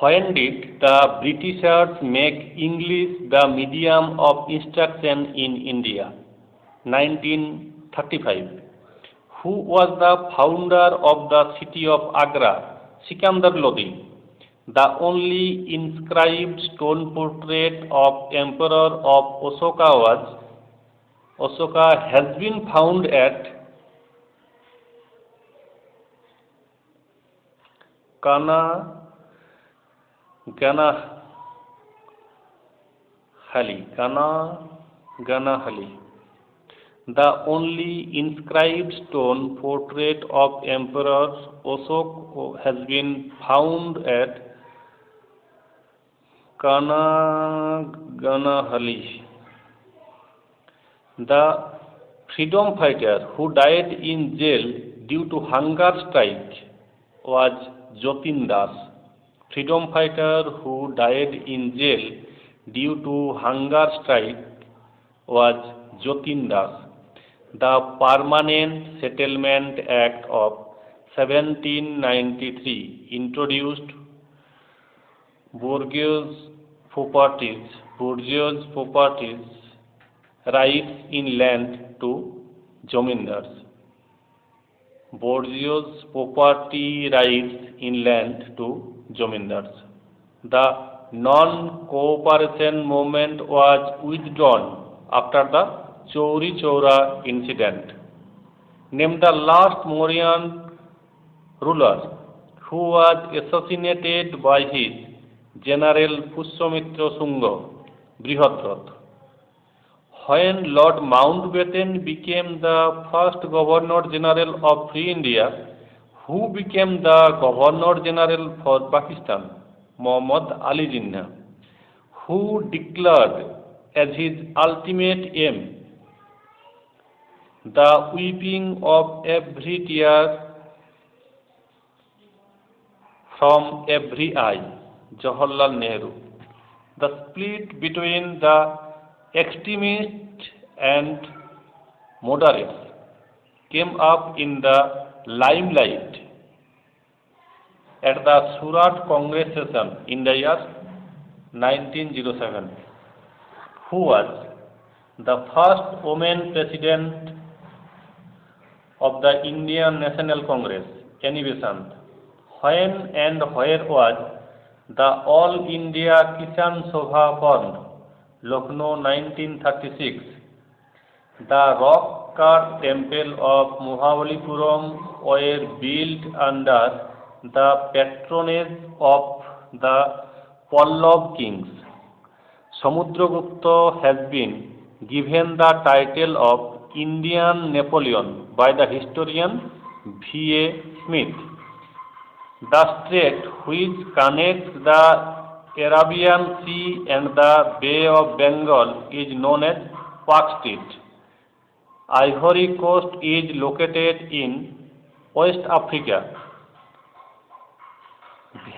When did the Britishers make English the medium of instruction in India? 1935. Who was the founder of the city of Agra? Sikandar Lodi. The only inscribed stone portrait of Emperor of Ashoka has been found at Kana Ganahali. Ganahali. The only inscribed stone portrait of Emperor Ashoka has been found at Kanaganahali. The freedom fighter who died in jail due to hunger strike was Jatin Das. Freedom fighter who died in jail due to hunger strike was Jatin Das. The Permanent Settlement Act of 1793 introduced bourgeois properties rights in land to Jamindars. Bourgeois property rights in land to Jamindars. The non-cooperation movement was withdrawn after the Chauri Chaura incident. Name the last Mauryan ruler who was assassinated by his general Pushyamitra Shunga, Brihadrath. When Lord Mountbatten became the first Governor General of Free India, who became the Governor General for Pakistan? Muhammad Ali Jinnah, who declared as his ultimate aim the weeping of every tear from every eye, Jawaharlal Nehru. The split between the extremists and moderates came up in the limelight at the Surat Congress session in the year 1907. Who was the first woman president of the Indian National Congress? Annie Besant. When and where was the All India Kisan Sabha formed? Lucknow 1936. The rock cut temple of Mahabalipuram were built under the patronage of the Pallab kings. Samudragupta has been given the title of Indian Napoleon by the historian V.A. Smith. The strait which connects the Arabian Sea and the Bay of Bengal is known as Park Strait. Ivory Coast is located in West Africa.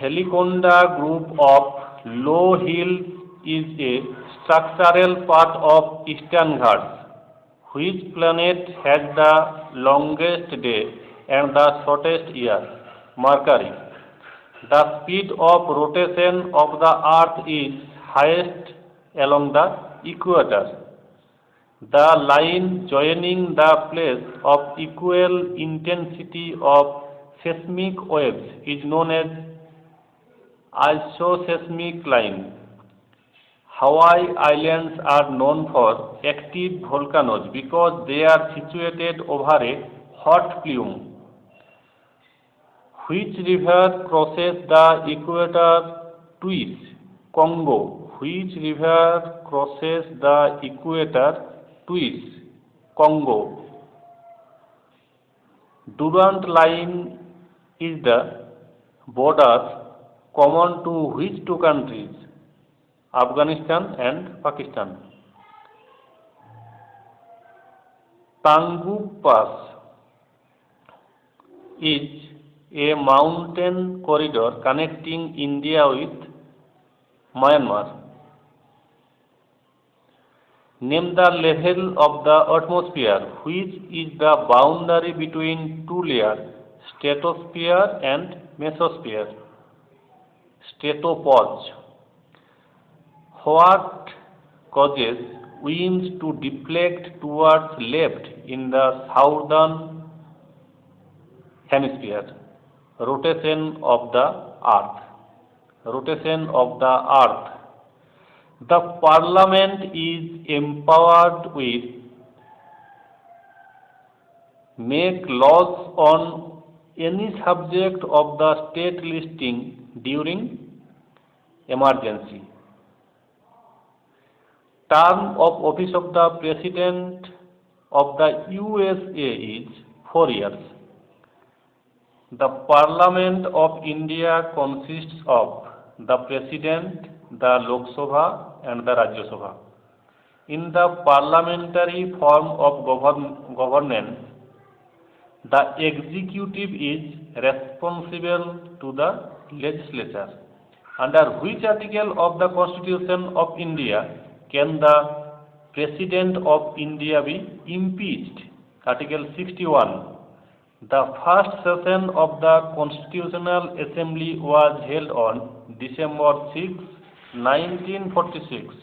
Velikonda group of low hills is a structural part of Eastern Ghats. Which planet has the longest day and the shortest year? Mercury. The speed of rotation of the Earth is highest along the equator. The line joining the place of equal intensity of seismic waves is known as isoseismic line. Hawaii Islands are known for active volcanoes because they are situated over a hot plume. Which river crosses the equator twice? Congo. Which river crosses the equator twice? Congo. Durand line is the border common to which two countries? Afghanistan and Pakistan. Tanguk Pass is a mountain corridor connecting India with Myanmar. Name the level of the atmosphere, which is the boundary between two layers, stratosphere and mesosphere. Stretopause. What causes winds to deflect towards left in the southern hemisphere? Rotation of the earth. Rotation of the earth. The parliament is empowered with make laws on any subject of the state listing during emergency. Term of office of the president of the USA is 4 years. The Parliament of India consists of the President, the Lok Sabha and the Rajya Sabha. In the parliamentary form of governance, the executive is responsible to the legislature. Under which article of the Constitution of India can the President of India be impeached? Article 61. The first session of the Constitutional Assembly was held on December 6, 1946.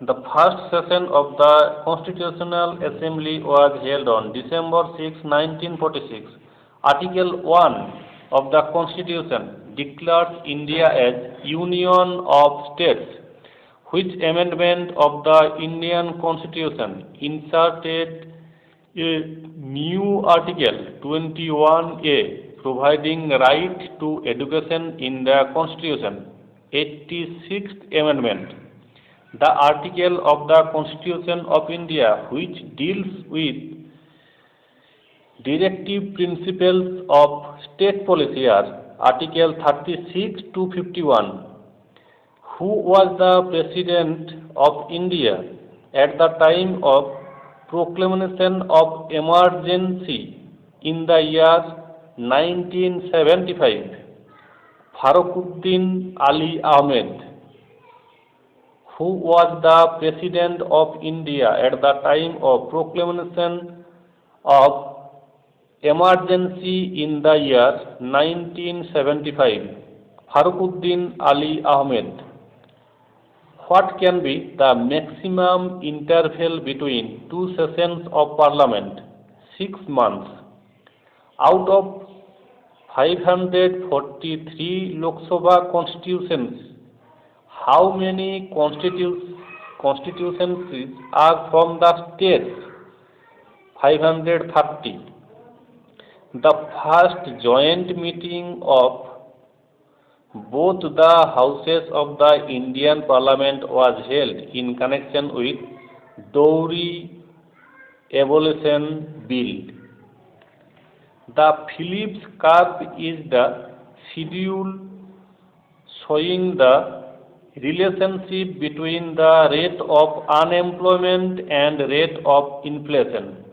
The first session of the Constitutional Assembly was held on December 6, 1946. Article 1 of the Constitution declares India as Union of States, which amendment of the Indian Constitution inserted a new Article 21A providing right to education in the Constitution, 86th Amendment. The article of the Constitution of India which deals with directive principles of state policy are Article 36 to 51. Who was the President of India at the time of proclamation of emergency in the year 1975? Faruquddin Ali Ahmed. Who was the President of India at the time of proclamation of emergency in the year 1975? Faruquddin Ali Ahmed. What can be the maximum interval between two sessions of Parliament? 6 months. Out of 543 Lok Sabha constituencies, how many constituencies are from the states? 530. The first joint meeting of both the houses of the Indian Parliament was held in connection with Dowry Abolition Bill. The Phillips curve is the schedule showing the relationship between the rate of unemployment and rate of inflation.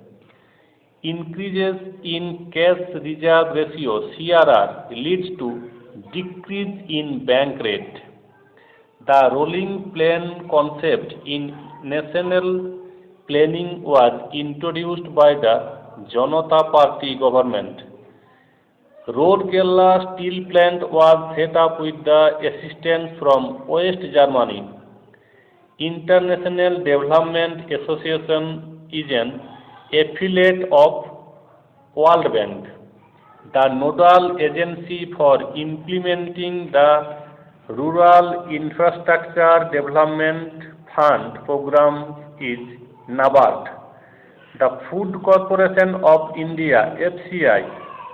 Increases in cash reserve ratio (CRR) leads to decrease in bank rate. The rolling plan concept in national planning was introduced by the Janata Party government. Rourkela steel plant was set up with the assistance from West Germany. International Development Association is an affiliate of World Bank. The nodal agency for implementing the Rural Infrastructure Development Fund program is NABARD. The Food Corporation of India (FCI)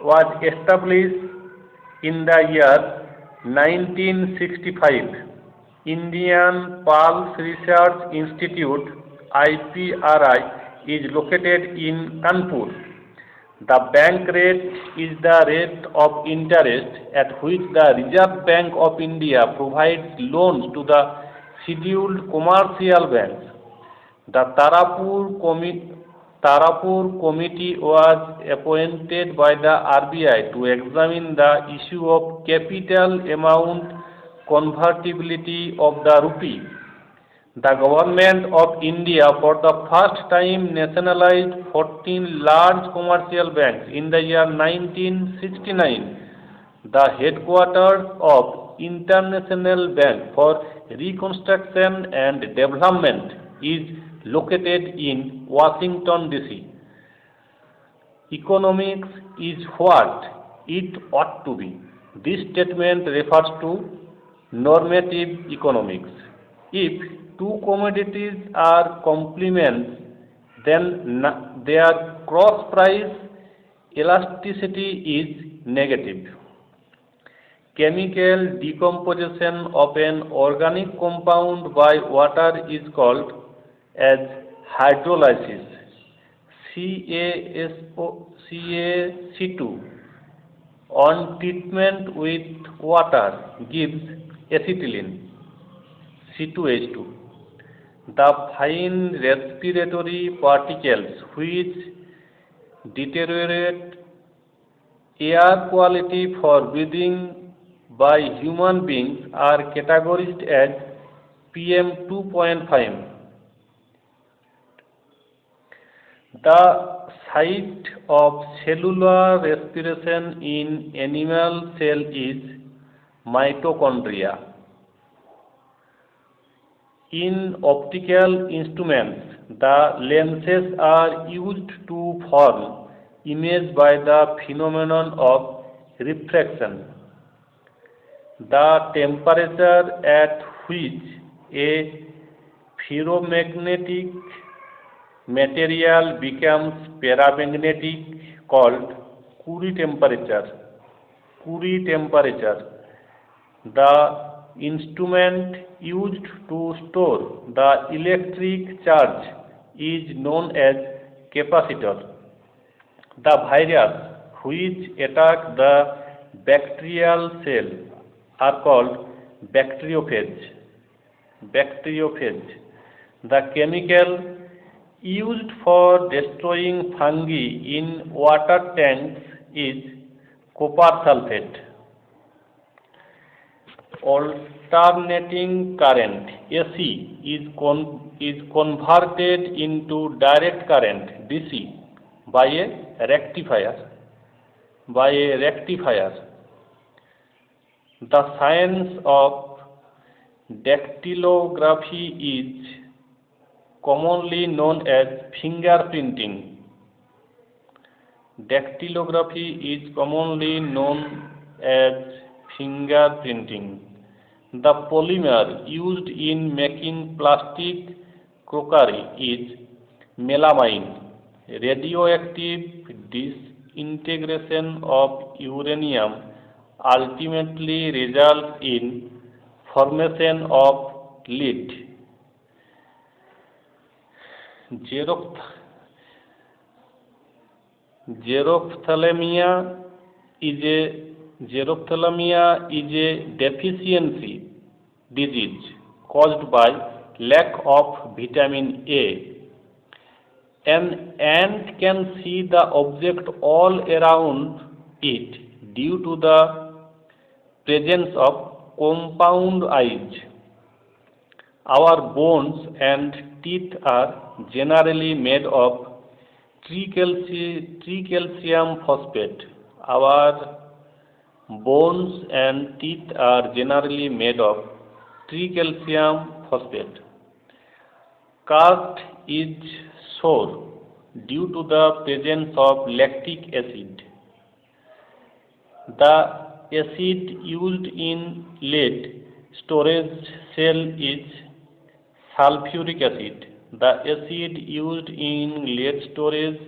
was established in the year 1965. Indian Pulse Research Institute (IPRI) is located in Kanpur. The bank rate is the rate of interest at which the Reserve Bank of India provides loans to the scheduled commercial banks. The Tarapur Committee was appointed by the RBI to examine the issue of capital amount convertibility of the rupee. The Government of India for the first time nationalized 14 large commercial banks in the year 1969. The headquarters of International Bank for Reconstruction and Development is located in Washington, D.C. Economics is what it ought to be. This statement refers to normative economics. If two commodities are complements, then their cross price elasticity is negative. Chemical decomposition of an organic compound by water is called as hydrolysis. CaC2 on treatment with water gives acetylene C2H2. The fine respiratory particles which deteriorate air quality for breathing by human beings are categorized as PM2.5. The site of cellular respiration in animal cell is mitochondria. In optical instruments, the lenses are used to form image by the phenomenon of refraction. The temperature at which a ferromagnetic material becomes paramagnetic called Curie temperature. Curie temperature. The instrument used to store the electric charge is known as capacitor. The virus which attack the bacterial cell are called bacteriophage. Bacteriophage. The chemical used for destroying fungi in water tanks is copper sulfate. Alternating current AC is converted into direct current DC by a rectifier. The science of dactylography is commonly known as fingerprinting. Dactylography is commonly known as fingerprinting. The polymer used in making plastic crockery is melamine. Radioactive disintegration of uranium ultimately results in formation of lead. Xerophthalmia is a deficiency disease caused by lack of vitamin A. An ant can see the object all around it due to the presence of compound eyes. Our bones and teeth are generally made of tricalcium phosphate. Our bones and teeth are generally made of tricalcium phosphate. Cut is sore due to the presence of lactic acid. The acid used in lead storage cell is sulfuric acid. The acid used in lead storage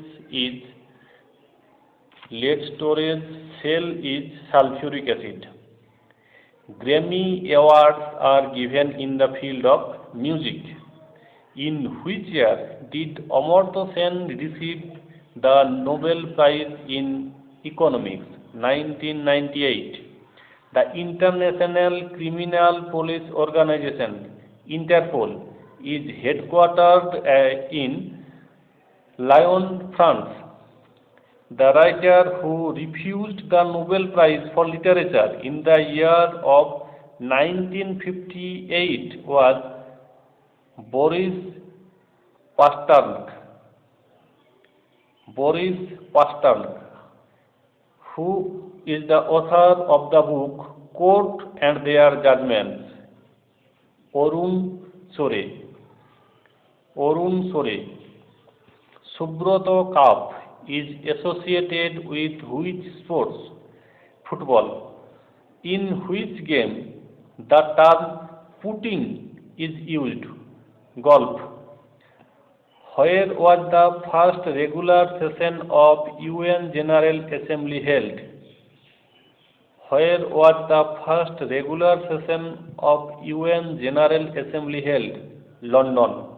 cell is sulfuric acid. Grammy Awards are given in the field of music. In which year did Amartya Sen receive the Nobel Prize in Economics? 1998. The International Criminal Police Organization, Interpol, is headquartered in Lyon, France. The writer who refused the Nobel Prize for Literature in the year of 1958 was Boris Pasternak. Boris Pasternak, who is the author of the book Court and Their Judgments? Arun Sore. Arun Sore. Subrata Cup is associated with which sports? Football. In which game the term putting is used? Golf. Where was the first regular session of UN General Assembly held? Where was the first regular session of UN General Assembly held? London.